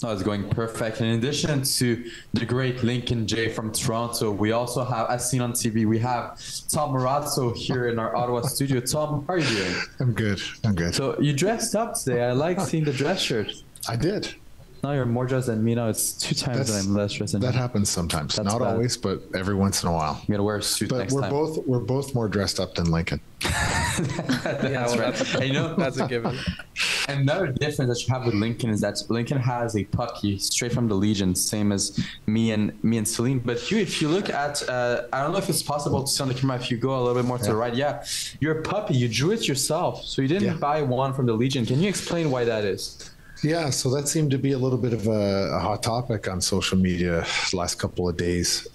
Oh, it's going perfect. And in addition to the great Lincoln J from Toronto, we also have, as seen on TV, we have Tom Marazzo here in our Ottawa studio. Tom, how are you doing? I'm good. I'm good. So you dressed up today. I like seeing the dress shirt. I did. Now you're more dressed than me. Now it's 2 times that I'm less dressed than that you. happens sometimes. That's Not bad. always, but every once in a while. I'm gonna wear a suit But next time. we're both more dressed up than Lincoln. That's right. And you know, That's a given. another difference that you have with Lincoln is that Lincoln has a puppy straight from the Legion, same as me and Celine. But you, if you look at, I don't know if it's possible to see on the camera if you go a little bit more to the right. Yeah, you're a puppy. You drew it yourself, so you didn't buy one from the Legion. Can you explain why that is? Yeah, so that seemed to be a little bit of a hot topic on social media the last couple of days.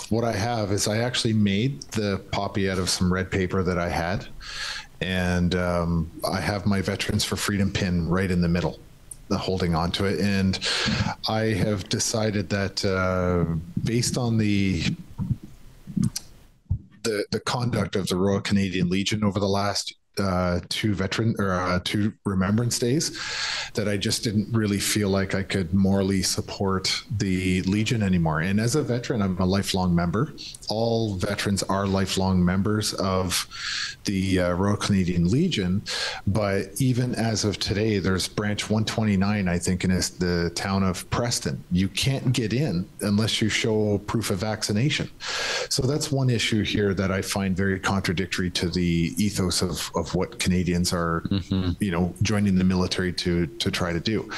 What I have is I actually made the poppy out of some red paper that I had, and I have my Veterans for Freedom pin right in the middle, holding on to it. And I have decided that based on the conduct of the Royal Canadian Legion over the last two Remembrance Days, that I just didn't really feel like I could morally support the Legion anymore. And as a veteran, I'm a lifelong member. All veterans are lifelong members of the Royal Canadian Legion. But even as of today, there's branch 129, I think, in the town of Preston. You can't get in unless you show proof of vaccination. So that's one issue here that I find very contradictory to the ethos of what Canadians are, joining the military to try to do.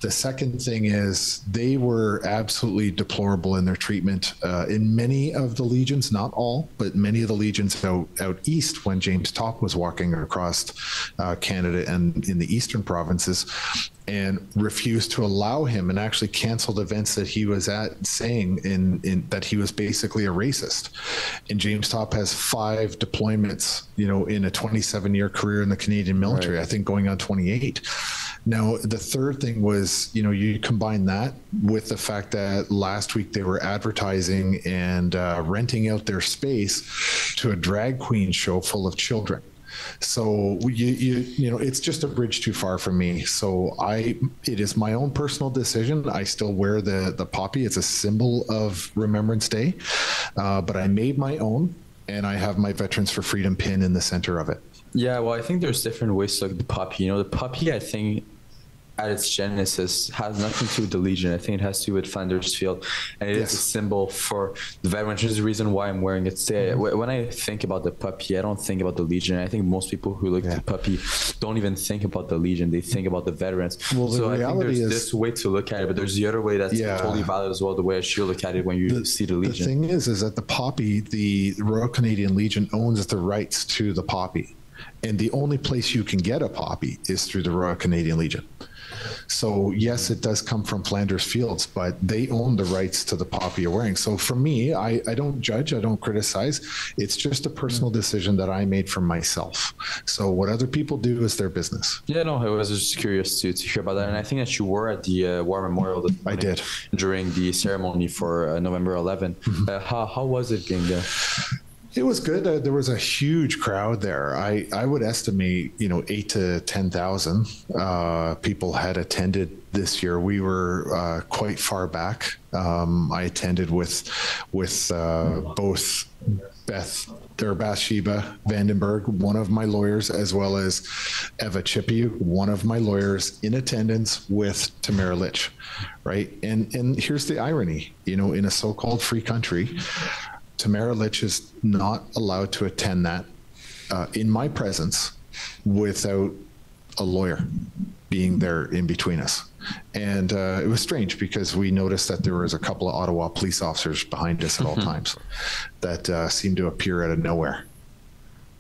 The second thing is they were absolutely deplorable in their treatment in many of the legions, not all, but many of the legions out east when James Topp was walking across Canada and in the eastern provinces, and refused to allow him and actually canceled events that he was at, saying in that he was basically a racist. And James Topp has 5 deployments, in a 27-year career in the Canadian military, right. I think going on 28. Now, the third thing was, you combine that with the fact that last week they were advertising and renting out their space to a drag queen show full of children. So it's just a bridge too far for me. So it is my own personal decision. I still wear the poppy. It's a symbol of Remembrance Day, but I made my own, and I have my Veterans for Freedom pin in the center of it. Yeah, well, I think there's different ways to look at the puppy. The puppy, I think, at its genesis has nothing to do with the Legion. I think it has to do with Flanders Field, and it is a symbol for the veterans, which is the reason why I'm wearing it today. When I think about the puppy, I don't think about the Legion. I think most people who look at the puppy don't even think about the Legion. They think about the veterans. Well, so I think there's this way to look at it, but there's the other way that's totally valid as well, the way I should look at it when you see the Legion. The thing is that the poppy, the Royal Canadian Legion owns the rights to the poppy. And the only place you can get a poppy is through the Royal Canadian Legion. So yes, it does come from Flanders Fields, but they own the rights to the poppy you're wearing. So for me, I don't judge, I don't criticize. It's just a personal decision that I made for myself. So what other people do is their business. Yeah, no, I was just curious to hear about that. And I think that you were at the War Memorial this morning. I did. During the ceremony for November 11. How was it being there? It was good. There was a huge crowd there. I would estimate, 8 to 10,000 people had attended this year. We were quite far back. I attended with both Bathsheba Vandenberg, one of my lawyers, as well as Eva Chippy, one of my lawyers, in attendance with Tamara Litch, right? And here's the irony, in a so-called free country, Tamara Litch is not allowed to attend that in my presence without a lawyer being there in between us. And it was strange because we noticed that there was a couple of Ottawa police officers behind us at all times that seemed to appear out of nowhere.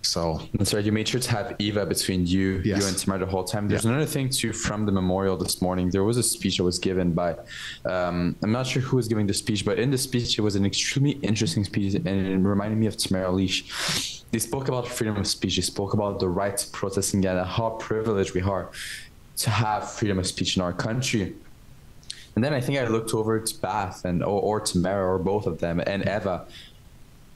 So that's right. You made sure to have Eva between you and Tamara the whole time. There's another thing too from the memorial this morning. There was a speech that was given by, I'm not sure who was giving the speech, but in the speech, it was an extremely interesting speech, and it reminded me of Tamara Leach. They spoke about freedom of speech. They spoke about the right to protest in Canada, how privileged we are to have freedom of speech in our country. And then I think I looked over to Bath or Tamara, or both of them, and Eva.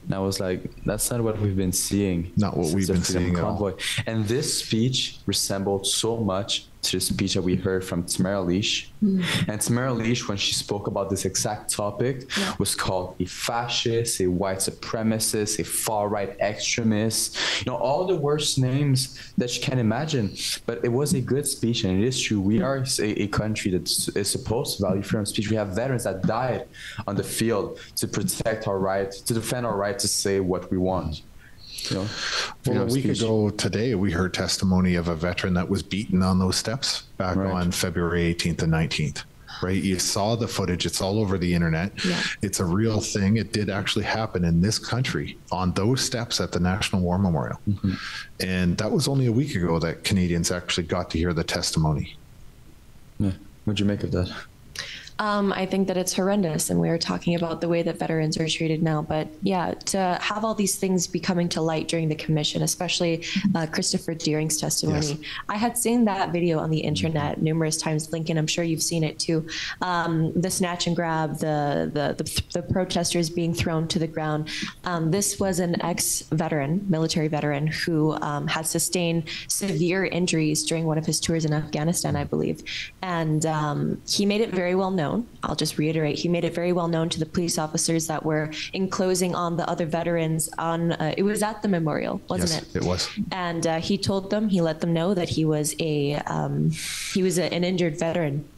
And I was like, that's not what we've been seeing. Not what we've been seeing at all. And this speech resembled so much to the speech that we heard from Tamara Lich. And Tamara Lich, when she spoke about this exact topic, was called a fascist, a white supremacist, a far-right extremist, you know, all the worst names that you can imagine. But it was a good speech, and it is true. We are a country that is supposed to value freedom of speech. We have veterans that died on the field to protect our right, to defend our right to say what we want. You know, well, a week ago today, we heard testimony of a veteran that was beaten on those steps back on February 18th and 19th. Right. You saw the footage. It's all over the internet. Yeah. It's a real thing. It did actually happen in this country on those steps at the National War Memorial. And that was only a week ago that Canadians actually got to hear the testimony. Yeah. What'd you make of that? I think that it's horrendous, and we were talking about the way that veterans are treated now. But yeah, to have all these things be coming to light during the commission, especially Christopher Deering's testimony. Yes. I had seen that video on the internet numerous times. Lincoln, I'm sure you've seen it too. The snatch and grab, the protesters being thrown to the ground. This was an ex-veteran, military veteran, who had sustained severe injuries during one of his tours in Afghanistan, I believe. And he made it very well known. I'll just reiterate, he made it very well known to the police officers that were enclosing on the other veterans on, it was at the memorial, wasn't it? Yes, it was. And he told them, he let them know that he was an injured veteran.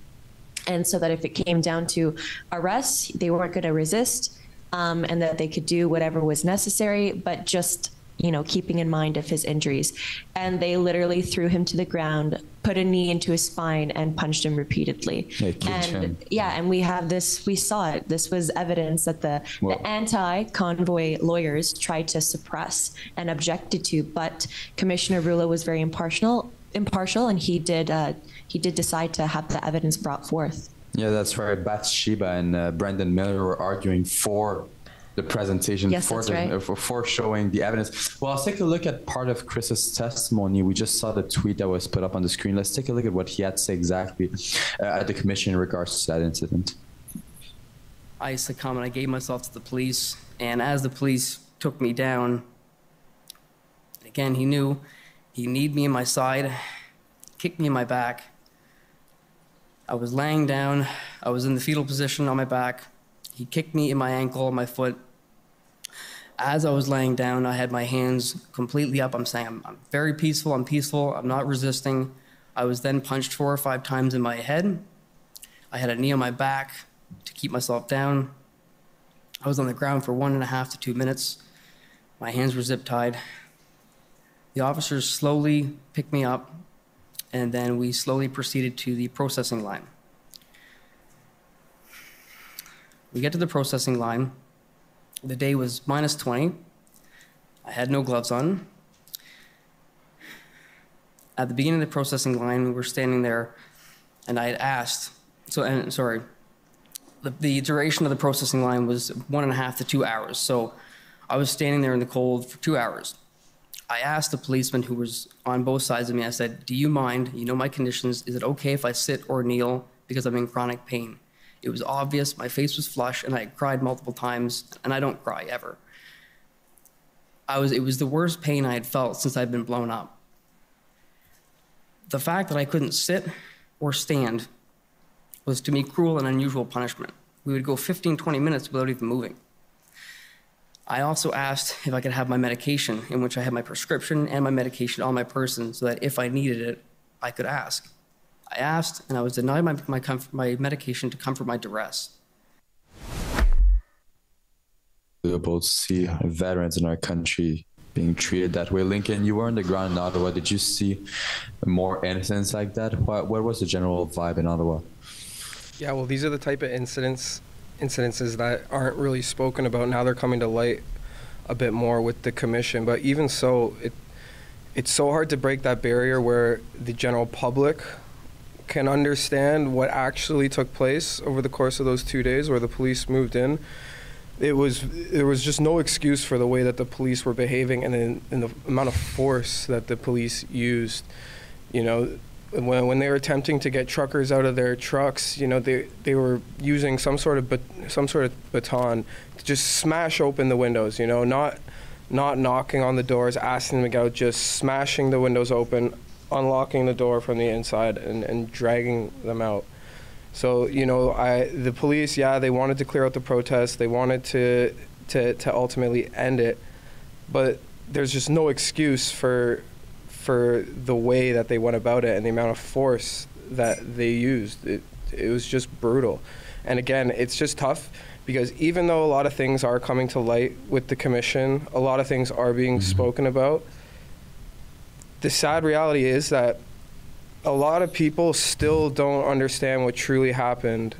And so that if it came down to arrests, they weren't going to resist, and that they could do whatever was necessary, but just, you know, keeping in mind of his injuries. And they literally threw him to the ground, put a knee into his spine, and punched him repeatedly. And we have this, we saw it. This was evidence that the anti-Convoy lawyers tried to suppress and objected to, but Commissioner Rula was very impartial, and he did decide to have the evidence brought forth. Yeah, that's right. Bathsheba and Brendan Miller were arguing for the presentation, for showing the evidence. Well, let's take a look at part of Chris's testimony. We just saw the tweet that was put up on the screen. Let's take a look at what he had to say exactly at the commission in regards to that incident. I succumbed and I gave myself to the police. And as the police took me down, again, he knew he kneed me in my side, kicked me in my back. I was laying down. I was in the fetal position on my back. He kicked me in my ankle, my foot. As I was laying down, I had my hands completely up. I'm saying, I'm very peaceful, I'm not resisting. I was then punched 4 or 5 times in my head. I had a knee on my back to keep myself down. I was on the ground for 1.5 to 2 minutes. My hands were zip tied. The officers slowly picked me up, and then we slowly proceeded to the processing line. We get to the processing line. The day was -20. I had no gloves on. At the beginning of the processing line, we were standing there, and I had asked, the duration of the processing line was 1.5 to 2 hours. So I was standing there in the cold for 2 hours. I asked the policeman who was on both sides of me, I said, do you mind, you know my conditions, is it okay if I sit or kneel because I'm in chronic pain? It was obvious, my face was flush, and I had cried multiple times, and I don't cry ever. It was the worst pain I had felt since I'd been blown up. The fact that I couldn't sit or stand was to me cruel and unusual punishment. We would go 15, 20 minutes without even moving. I also asked if I could have my medication, in which I had my prescription and my medication on my person, so that if I needed it, I could ask. I asked, and I was denied my medication to comfort my duress. We're able to see veterans in our country being treated that way. Lincoln, you were on the ground in Ottawa. Did you see more incidents like that? What was the general vibe in Ottawa? Yeah, well, these are the type of incidences that aren't really spoken about. Now they're coming to light a bit more with the commission. But even so, it's so hard to break that barrier where the general public can understand what actually took place over the course of those 2 days where the police moved in. There was just no excuse for the way that the police were behaving and the amount of force that the police used. You know, when they were attempting to get truckers out of their trucks, you know, they were using some sort of baton to just smash open the windows. You know, not knocking on the doors, asking them to get out, just smashing the windows open. unlocking the door from the inside and dragging them out. So, you know, the police, yeah, they wanted to clear out the protest. They wanted to ultimately end it. But there's just no excuse for the way that they went about it and the amount of force that they used. It was just brutal. And again, it's just tough because even though a lot of things are coming to light with the commission, a lot of things are being spoken about, the sad reality is that a lot of people still don't understand what truly happened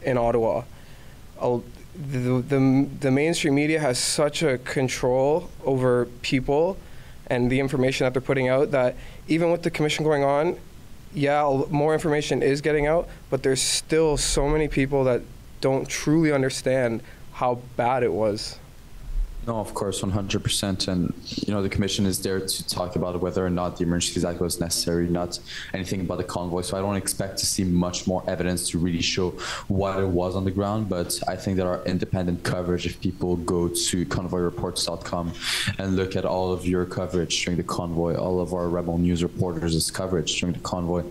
in Ottawa. The mainstream media has such a control over people and the information that they're putting out that even with the commission going on, yeah, more information is getting out, but there's still so many people that don't truly understand how bad it was. No, of course, 100%. And, you know, the commission is there to talk about whether or not the Emergencies Act was necessary, not anything about the convoy. So I don't expect to see much more evidence to really show what it was on the ground. But I think that our independent coverage, if people go to convoyreports.com and look at all of your coverage during the convoy, all of our Rebel News reporters' coverage during the convoy,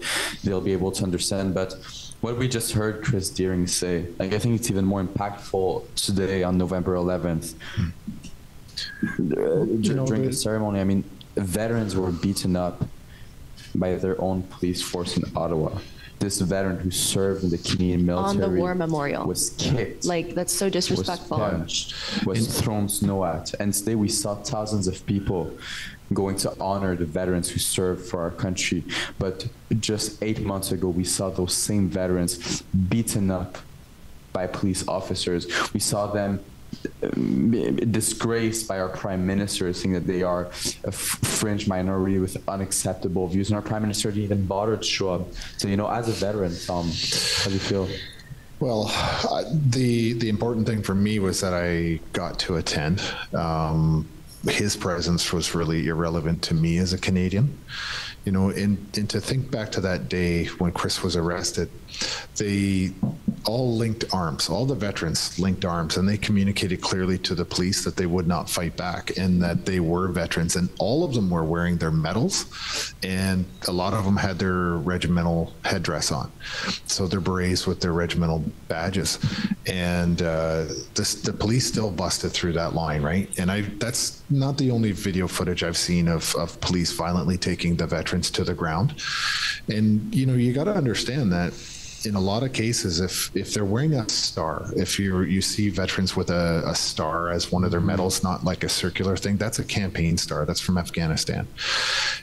they'll be able to understand. But what we just heard Chris Deering say, like, I think it's even more impactful today on November 11th. During the ceremony, I mean, veterans were beaten up by their own police force in Ottawa. This veteran who served in the Canadian military on the war memorial was kicked. Like, that's so disrespectful. Was punched, was thrown snow at. And today we saw thousands of people going to honor the veterans who served for our country. But just 8 months ago, we saw those same veterans beaten up by police officers. We saw them disgraced by our prime minister, saying that they are a fringe minority with unacceptable views. And our prime minister didn't even bother to show up. So, you know, as a veteran, Tom, how do you feel? Well, the important thing for me was that I got to attend. His presence was really irrelevant to me as a Canadian. You know, and to think back to that day when Chris was arrested, they all linked arms. All the veterans linked arms, and they communicated clearly to the police that they would not fight back and that they were veterans. And all of them were wearing their medals, and a lot of them had their regimental headdress on. So their berets with their regimental badges. And the police still busted through that line, right? And that's not the only video footage I've seen of police violently taking the veterans to the ground. And, you know, you got to understand that in a lot of cases, if they're wearing a star, if you see veterans with a star as one of their medals, not like a circular thing, that's a campaign star. That's from Afghanistan.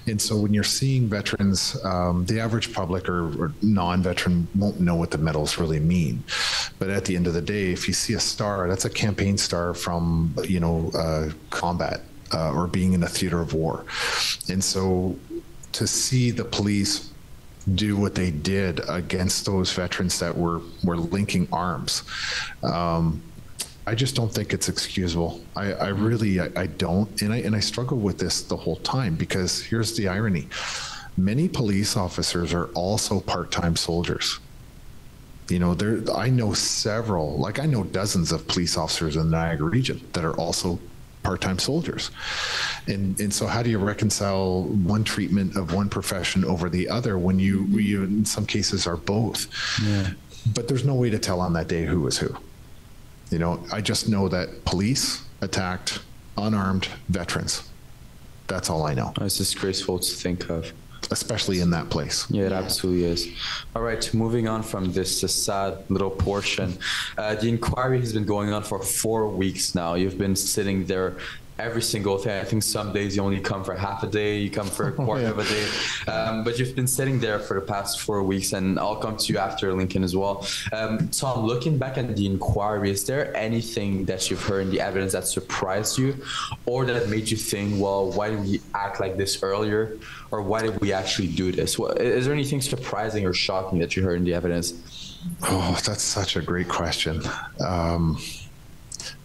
And so when you're seeing veterans, the average public or non-veteran won't know what the medals really mean. But at the end of the day, if you see a star, that's a campaign star from, you know, combat or being in a theater of war. And so to see the police do what they did against those veterans that were linking arms, I just don't think it's excusable. I really don't, and I struggle with this the whole time, because here's the irony: many police officers are also part-time soldiers. You know, I know several, like I know dozens of police officers in the Niagara region that are also part-time soldiers. And so how do you reconcile one treatment of one profession over the other when you in some cases are both? Yeah. But there's no way to tell on that day who was who. You know, I just know that police attacked unarmed veterans. That's all I know. It's disgraceful to think of. Especially in that place. Yeah, it absolutely is. All right, moving on from this sad little portion. The inquiry has been going on for 4 weeks now. You've been sitting there every single day. I think some days you only come for half a day, you come for a quarter of a day. But you've been sitting there for the past 4 weeks, and I'll come to you after, Lincoln, as well. Tom, looking back at the inquiry, is there anything that you've heard in the evidence that surprised you, or that made you think, well, why did we act like this earlier? Or why did we actually do this? Is there anything surprising or shocking that you heard in the evidence? Oh, that's such a great question.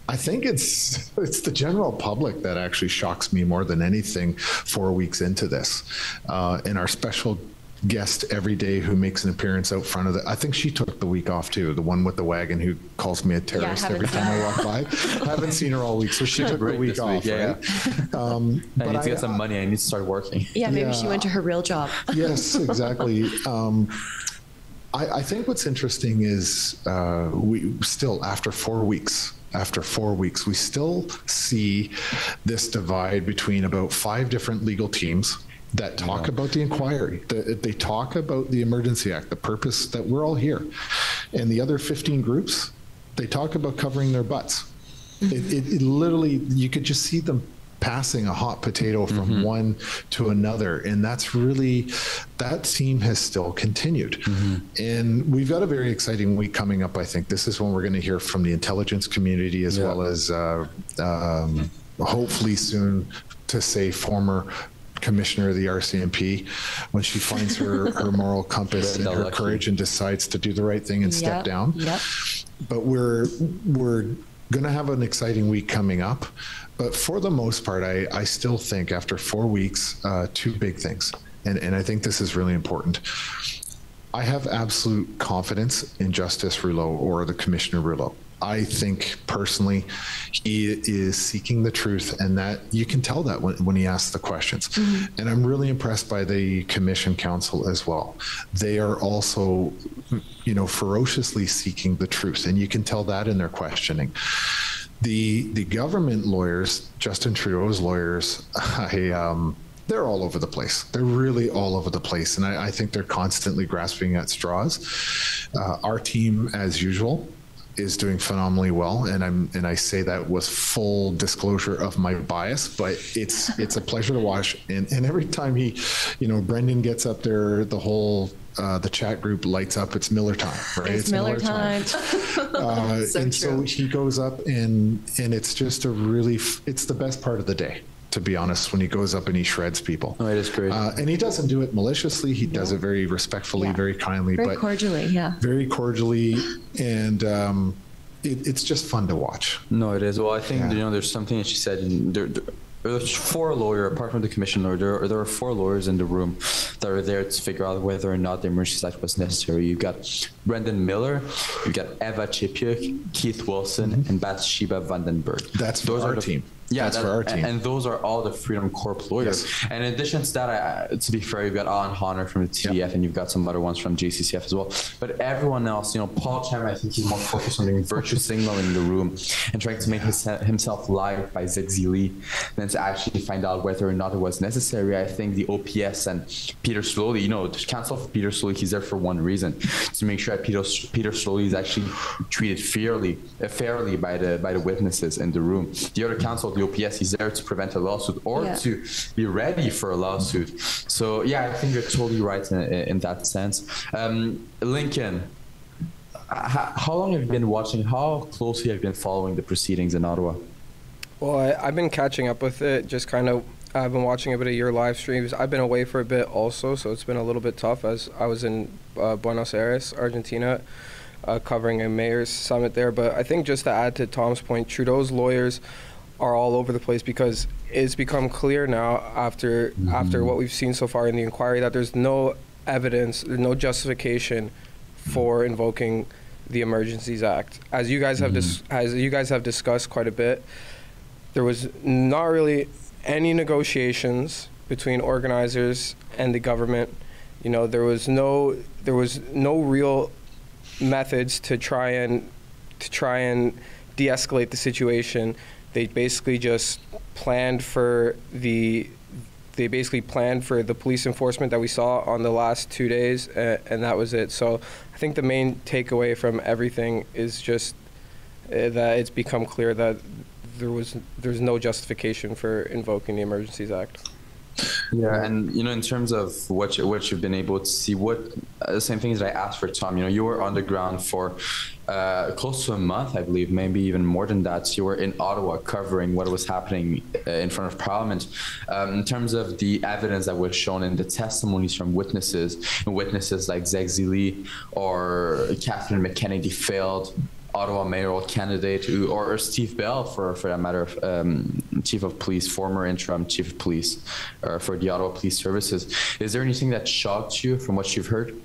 I think it's the general public that actually shocks me more than anything 4 weeks into this. And our special guest every day who makes an appearance out front of I think she took the week off too. The one with the wagon who calls me a terrorist every time I walk by. I haven't seen her all week, so she took the week off. Yeah, right? I need to get some money. I need to start working. Yeah, maybe she went to her real job. Yes, exactly. I think what's interesting is we still, after 4 weeks, we still see this divide between about 5 different legal teams that talk about the inquiry. They talk about the Emergency Act, the purpose that we're all here. And the other 15 groups, they talk about covering their butts. It literally, you could just see them passing a hot potato from one to another. And that's really, that theme has still continued. And we've got a very exciting week coming up, I think. This is when we're going to hear from the intelligence community as well as hopefully soon to say former commissioner of the RCMP, when she finds her moral compass and her courage and decides to do the right thing and step down. But we're going to have an exciting week coming up. But for the most part, I still think after 4 weeks, 2 big things. And I think this is really important. I have absolute confidence in Justice Rouleau, or the Commissioner Rouleau. I think personally, he is seeking the truth, and that you can tell that when he asks the questions. And I'm really impressed by the Commission Council as well. They are also, ferociously seeking the truth, and you can tell that in their questioning. The government lawyers, Justin Trudeau's lawyers, they're all over the place. They're really all over the place, and I think they're constantly grasping at straws. Our team, as usual, is doing phenomenally well, and I say that with full disclosure of my bias, but it's a pleasure to watch. And every time Brendan gets up there, the whole the chat group lights up. It's Miller time, right? It's Miller time. So he goes up, and it's just it's the best part of the day, to be honest, when he goes up and he shreds people. Oh, it is great. And he doesn't do it maliciously. He does it very respectfully, very kindly, very cordially, very cordially. And it's just fun to watch. No, it is. Well, I think, there's something that she said. There's 4 lawyers, apart from the commission lawyer, there are 4 lawyers in the room that are there to figure out whether or not the emergency act was necessary. You've got Brendan Miller, you've got Eva Chipiuk, Keith Wilson, and Bathsheba Vandenberg. That's our team. Yeah, that's for our team. And those are all the Freedom Corp lawyers. Yes. And in addition to that, to be fair, you've got Alan Honor from the TDF, and you've got some other ones from JCCF as well. But everyone else, Paul Cham, I think he's more focused on doing virtue signaling in the room and trying to make himself live by Ziggy Lee than to actually find out whether or not it was necessary. I think the OPS and Peter Slowly, the counsel for Peter Slowly, he's there for one reason, to make sure that Peter Slowly is actually treated fairly by the witnesses in the room. The other counsel, the OPS, he's there to prevent a lawsuit or to be ready for a lawsuit. So I think you're totally right in that sense. Lincoln, how long have you been watching? How closely have you been following the proceedings in Ottawa? Well, I've been catching up with it. Just kind of, I've been watching a bit of your live streams. I've been away for a bit also, so it's been a little bit tough, as I was in Buenos Aires, Argentina, covering a mayor's summit there. But I think, just to add to Tom's point, Trudeau's lawyers are all over the place, because it's become clear now after what we've seen so far in the inquiry that there's no evidence, there's no justification for invoking the Emergencies Act. As you guys have discussed quite a bit, there was not really any negotiations between organizers and the government. There was no real methods to try and de-escalate the situation. They basically just planned for the police enforcement that we saw on the last 2 days, and that was it. So I think the main takeaway from everything is just that it's become clear that there's no justification for invoking the Emergencies Act. Yeah, and in terms of what you've been able to see, the same things that I asked for Tom. You were on the ground for close to a month, I believe, maybe even more than that. You were in Ottawa covering what was happening in front of Parliament. In terms of the evidence that was shown in the testimonies from witnesses like Ziggy Lee or Catherine McKennedy failed, Ottawa mayoral candidate, or Steve Bell, for that matter, chief of police, former interim chief of police for the Ottawa Police Services. Is there anything that shocked you from what you've heard?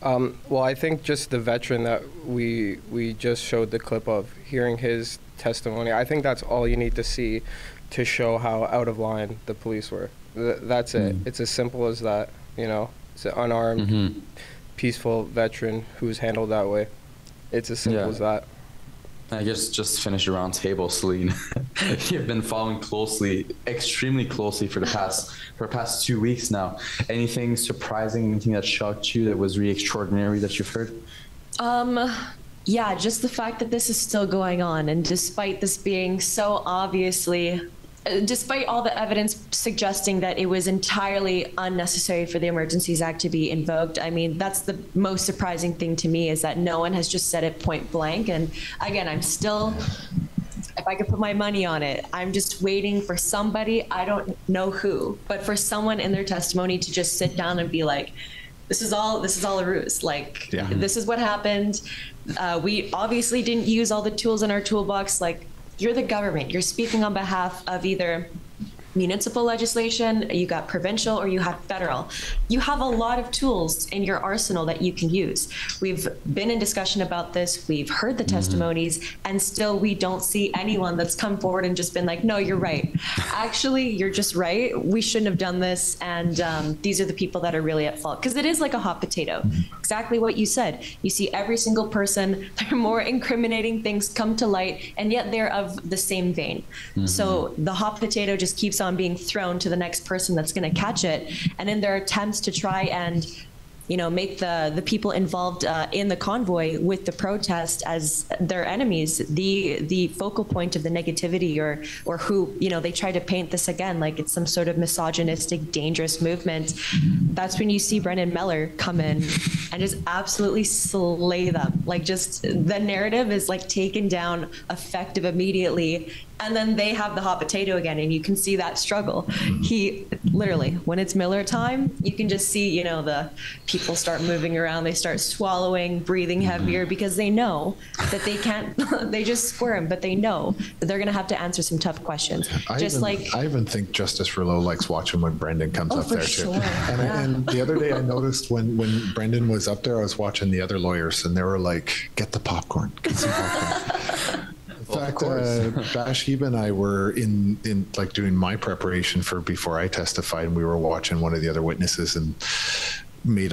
Well, I think just the veteran that we just showed the clip of, hearing his testimony, I think that's all you need to see to show how out of line the police were. That's it. It's as simple as that, you know. It's an unarmed, peaceful veteran who's handled that way. It's as simple as that. I guess just finish your round table, Celine. You've been following closely, extremely closely for the past 2 weeks now. Anything surprising, anything that shocked you, that was really extraordinary that you've heard? Yeah, just the fact that this is still going on, and despite this being so obviously, despite all the evidence suggesting that it was entirely unnecessary for the Emergencies Act to be invoked, I mean, that's the most surprising thing to me, is that no one has just said it point blank. And again, I'm still, if I could put my money on it, I'm just waiting for somebody, I don't know who, but for someone in their testimony to just sit down and be like, this is all a ruse. Like, this is what happened. We obviously didn't use all the tools in our toolbox. Like, you're the government. You're speaking on behalf of either municipal legislation, you got provincial, or you have federal. You have a lot of tools in your arsenal that you can use. We've been in discussion about this. We've heard the testimonies, and still we don't see anyone that's come forward and just been like, no, you're right. Actually, you're just right. We shouldn't have done this. And these are the people that are really at fault. Because it is like a hot potato. Exactly what you said. You see every single person, there are more incriminating things come to light, and yet they're of the same vein. So the hot potato just keeps on being thrown to the next person that's going to catch it. And in their attempts to try and, you know, make the people involved in the convoy with the protest as their enemies, the focal point of the negativity, or who, you know, they try to paint this again like it's some sort of misogynistic, dangerous movement. That's when you see Brendan Miller come in and just absolutely slay them. Like, just the narrative is like taken down effective immediately. And then they have the hot potato again, and you can see that struggle. He literally, when it's Miller time, you can just see, you know, the people start moving around, they start swallowing, breathing heavier, because they know that they can't, they just squirm, but they know that they're going to have to answer some tough questions. I even think Justice Rouleau likes watching when Brendan comes up there too. And the other day I noticed when Brendan was up there, I was watching the other lawyers, and they were like, get the popcorn, get some popcorn. In fact, Bash Heba and I were in like doing my preparation for before I testified, and we were watching one of the other witnesses, and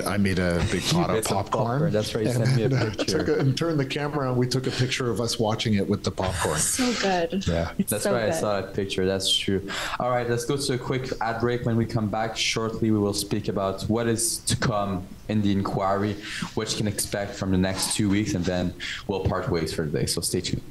I made a big pot of popcorn. That's right. You sent me a picture. And turned the camera on. We took a picture of us watching it with the popcorn. So good. Yeah, that's so right. Good. I saw that picture. That's true. All right, let's go to a quick ad break. When we come back shortly, we will speak about what is to come in the inquiry, what you can expect from the next 2 weeks, and then we'll part ways for today. So stay tuned.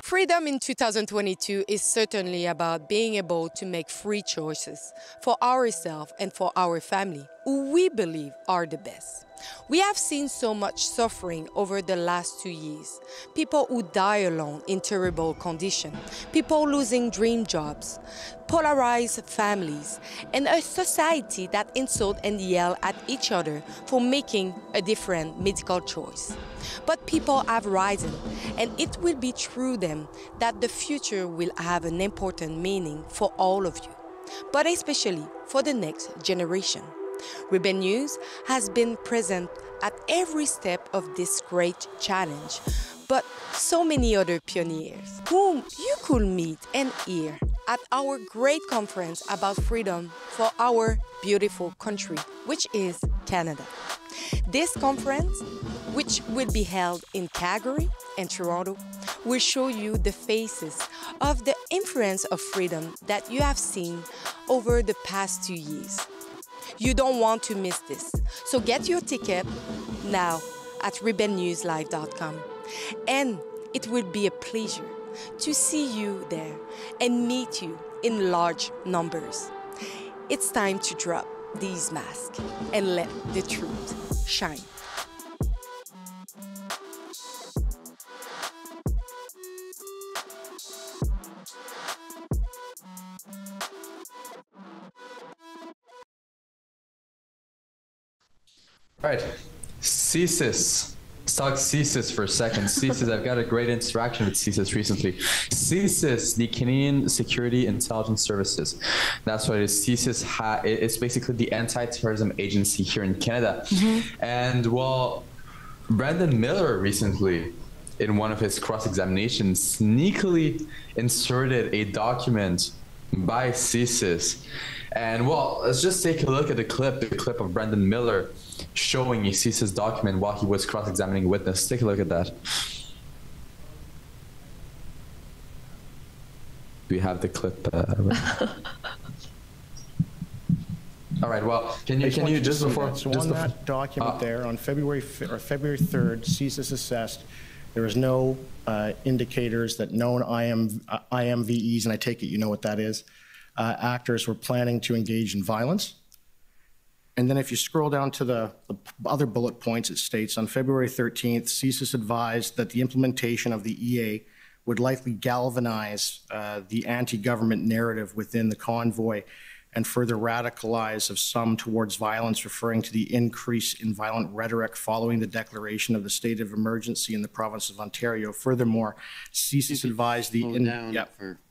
Freedom in 2022 is certainly about being able to make free choices for ourselves and for our family, who we believe are the best. We have seen so much suffering over the last 2 years. People who die alone in terrible conditions, people losing dream jobs, polarized families, and a society that insult and yell at each other for making a different medical choice. But people have risen, and it will be through them that the future will have an important meaning for all of you, but especially for the next generation. Rebel News has been present at every step of this great challenge, but so many other pioneers whom you could meet and hear at our great conference about freedom for our beautiful country, which is Canada. This conference, which will be held in Calgary and Toronto, will show you the faces of the influence of freedom that you have seen over the past 2 years. You don't want to miss this, so get your ticket now at rebelnewslive.com. And it will be a pleasure to see you there and meet you in large numbers. It's time to drop these masks and let the truth shine. right, CSIS. Let's talk CSIS for a second. CSIS, I've got a great interaction with CSIS recently. CSIS, the Canadian Security Intelligence Services. That's what it is. CSIS, it's basically the anti-terrorism agency here in Canada. And well, Brandon Miller recently, in one of his cross-examinations, sneakily inserted a document by CSIS. And well, let's just take a look at the clip of Brandon Miller showing a CSIS document while he was cross-examining a witness. Take a look at that. Do we have the clip? All right. Well, can you just before that. So on that document there, on February 3rd, CSIS assessed there was no indicators that known IMVEs, and I take it you know what that is, actors were planning to engage in violence. And then if you scroll down to the other bullet points, it states on February 13th, CSIS advised that the implementation of the EA would likely galvanize the anti-government narrative within the convoy and further radicalize of some towards violence, referring to the increase in violent rhetoric following the declaration of the state of emergency in the province of Ontario. Furthermore, CSIS advised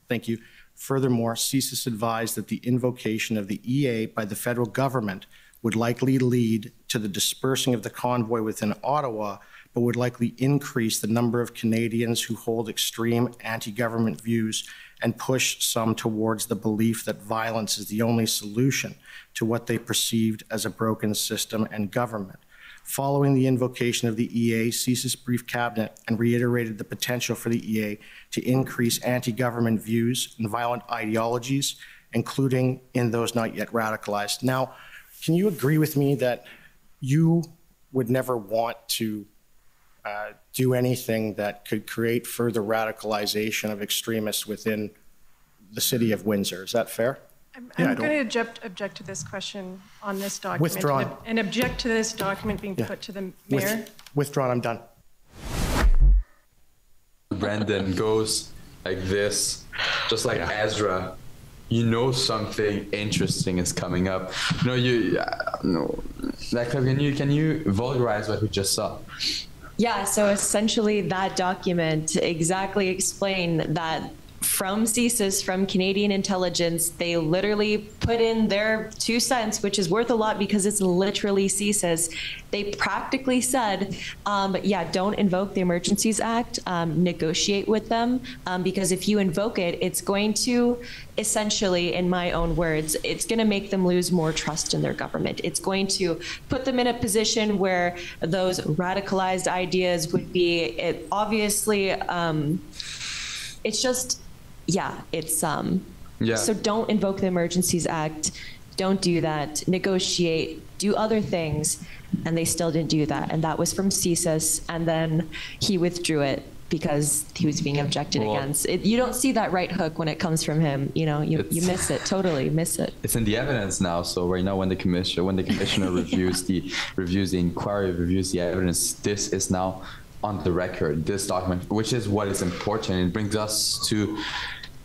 thank you. Furthermore, CSIS advised that the invocation of the EA by the federal government would likely lead to the dispersing of the convoy within Ottawa, but would likely increase the number of Canadians who hold extreme anti-government views and push some towards the belief that violence is the only solution to what they perceived as a broken system and government. Following the invocation of the EA, CSIS briefed Cabinet and reiterated the potential for the EA to increase anti-government views and violent ideologies, including in those not yet radicalized. Now, can you agree with me that you would never want to do anything that could create further radicalization of extremists within the city of Windsor? Is that fair? I'm going to object to this question on this document. Withdrawn. And object to this document being put to the mayor. Withdrawn, I'm done. Brandon goes like this, just like Ezra. You know something interesting is coming up. No, like, can you vulgarize what we just saw? Yeah, so essentially that document exactly explained that from CSIS, from Canadian intelligence, they literally put in their 2 cents, which is worth a lot because it's literally CSIS. They practically said, don't invoke the Emergencies Act, negotiate with them, because if you invoke it, it's going to essentially, in my own words, it's going to make them lose more trust in their government. It's going to put them in a position where those radicalized ideas would be, it's just, so don't invoke the Emergencies Act. Don't do that. Negotiate. Do other things. And they still didn't do that. And that was from CSIS. And then he withdrew it because he was being objected against. You don't see that right hook when it comes from him. You miss it. Totally miss it. It's in the evidence now. So right now, when the commissioner reviews the inquiry, reviews the evidence, this is now on the record, this document, which is what is important. It brings us to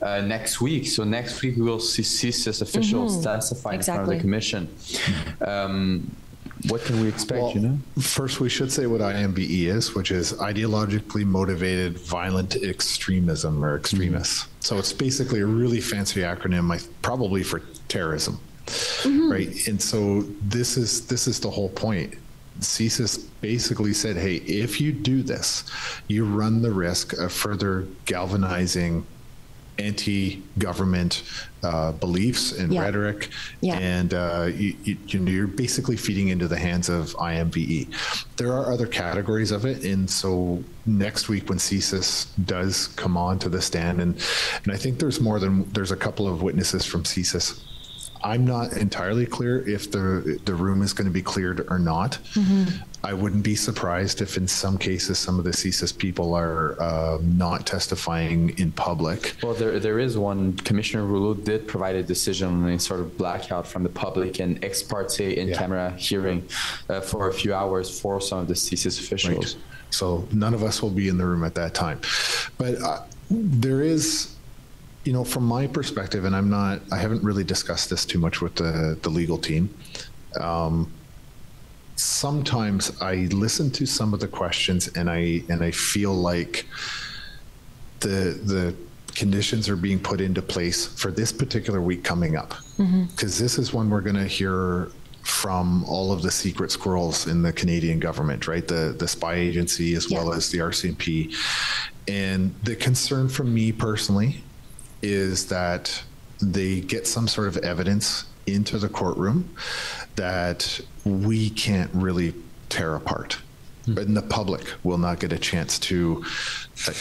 next week. So next week we will see CSIS officials testify in front of the commission. What can we expect, First, we should say what IMVE is, which is ideologically motivated violent extremism or extremists. So it's basically a really fancy acronym, probably for terrorism, right? And so this is the whole point. CSIS basically said, hey, if you do this, you run the risk of further galvanizing anti-government beliefs and rhetoric, and you're basically feeding into the hands of IMVE. There are other categories of it, and so next week when CSIS does come on to the stand, and I think there's a couple of witnesses from CSIS. I'm not entirely clear if the room is going to be cleared or not. I wouldn't be surprised if in some cases some of the CSIS people are not testifying in public. Well, there is one. Commissioner Rouleau did provide a decision on a sort of blackout from the public and ex parte in-camera hearing for a few hours for some of the CSIS officials. Right. So none of us will be in the room at that time. But there is... from my perspective, and I haven't really discussed this too much with the legal team. sometimes I listen to some of the questions and I feel like the conditions are being put into place for this particular week coming up, because this is when we're going to hear from all of the secret squirrels in the Canadian government, right? The spy agency as well as the RCMP. And the concern from me personally is that they get some sort of evidence into the courtroom that we can't really tear apart. But the public will not get a chance to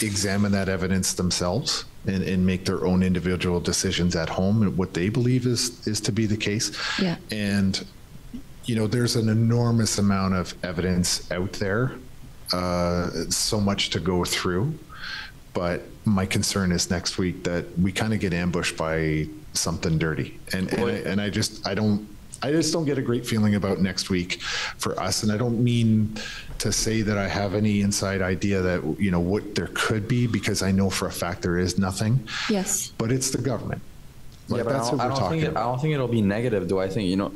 examine that evidence themselves and make their own individual decisions at home and what they believe is to be the case. Yeah. And, you know, there's an enormous amount of evidence out there, so much to go through. But my concern is next week that we kind of get ambushed by something dirty. And I just don't get a great feeling about next week for us. And I don't mean to say that I have any inside idea that, you know, what there could be, because I know for a fact there is nothing. Yes. But it's the government. Like, but that's what we're talking about. I don't think it'll be negative, though. I think, you know,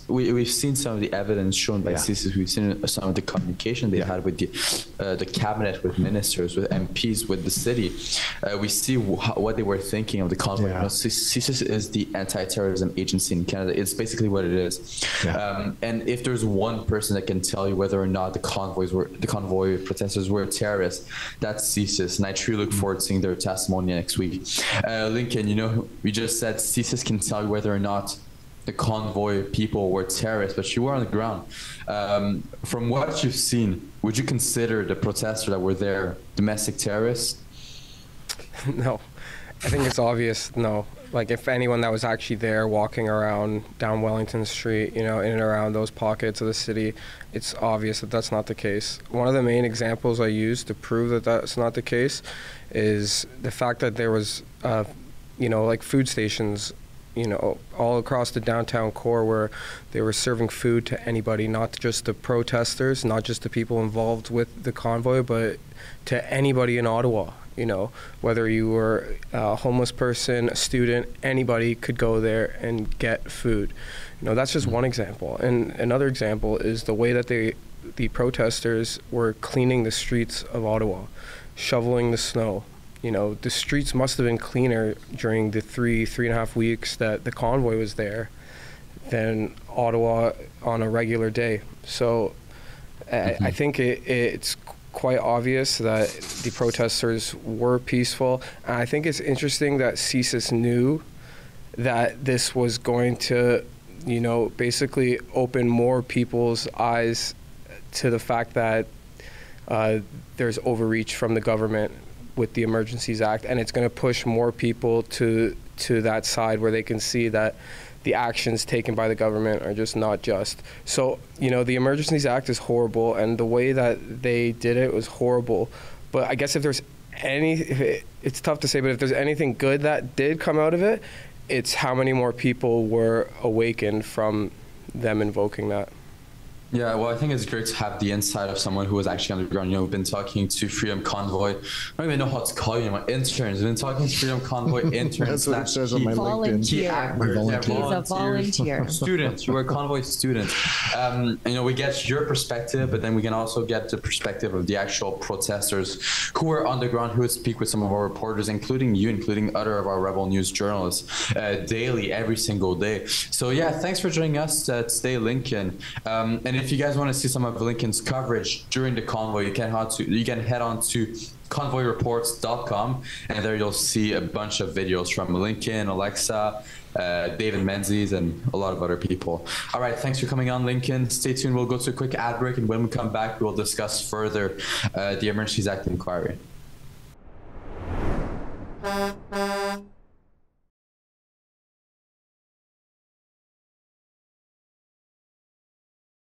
we've seen some of the evidence shown by CSIS. We've seen some of the communication they had with the cabinet, with ministers, with MPs, with the city. We see what they were thinking of the convoy. You know, CSIS is the anti-terrorism agency in Canada. It's basically what it is. And if there's one person that can tell you whether or not the convoy protesters were terrorists, that's CSIS. And I truly look forward to seeing their testimony next week. Lincoln, you know, we just said CSIS can tell you whether or not the convoy people were terrorists, but you were on the ground. From what you've seen, would you consider the protesters that were there domestic terrorists? No, I think it's obvious. No, like if anyone that was actually there walking around down Wellington Street, you know, in and around those pockets of the city, it's obvious that that's not the case. One of the main examples I use to prove that that's not the case is the fact that there was, you know, like food stations, you know, all across the downtown core where they were serving food to anybody, not just the protesters, not just the people involved with the convoy, but to anybody in Ottawa. You know, whether you were a homeless person, a student, anybody could go there and get food. You know, that's just one example. And another example is the way that the protesters were cleaning the streets of Ottawa, shoveling the snow. You know, the streets must have been cleaner during the three and a half weeks that the convoy was there than Ottawa on a regular day. So I think it's quite obvious that the protesters were peaceful. And I think it's interesting that CSIS knew that this was going to, you know, basically open more people's eyes to the fact that there's overreach from the government with the Emergencies Act, and it's going to push more people to that side where they can see that the actions taken by the government are just not just. So, you know, the Emergencies Act is horrible, and the way that they did it was horrible. But I guess if there's it's tough to say, but if there's anything good that did come out of it, it's how many more people were awakened from them invoking that. Yeah, well, I think it's great to have the insight of someone who was actually on the ground. You know, we've been talking to Freedom Convoy. I don't even know how to call you anymore. Interns. We've been talking to Freedom Convoy interns. That's what it says on my LinkedIn. He's a volunteer. Students. You were Convoy students. You know, we get your perspective, but then we can also get the perspective of the actual protesters who were on the ground, who would speak with some of our reporters, including you, including other of our Rebel News journalists, daily, every single day. So yeah, thanks for joining us today, Lincoln. And if you guys want to see some of Lincoln's coverage during the convoy, you can head on to convoyreports.com, and there you'll see a bunch of videos from Lincoln, Alexa, David Menzies, and a lot of other people. All right, thanks for coming on, Lincoln. Stay tuned. We'll go to a quick ad break, and when we come back, we'll discuss further the Emergencies Act inquiry.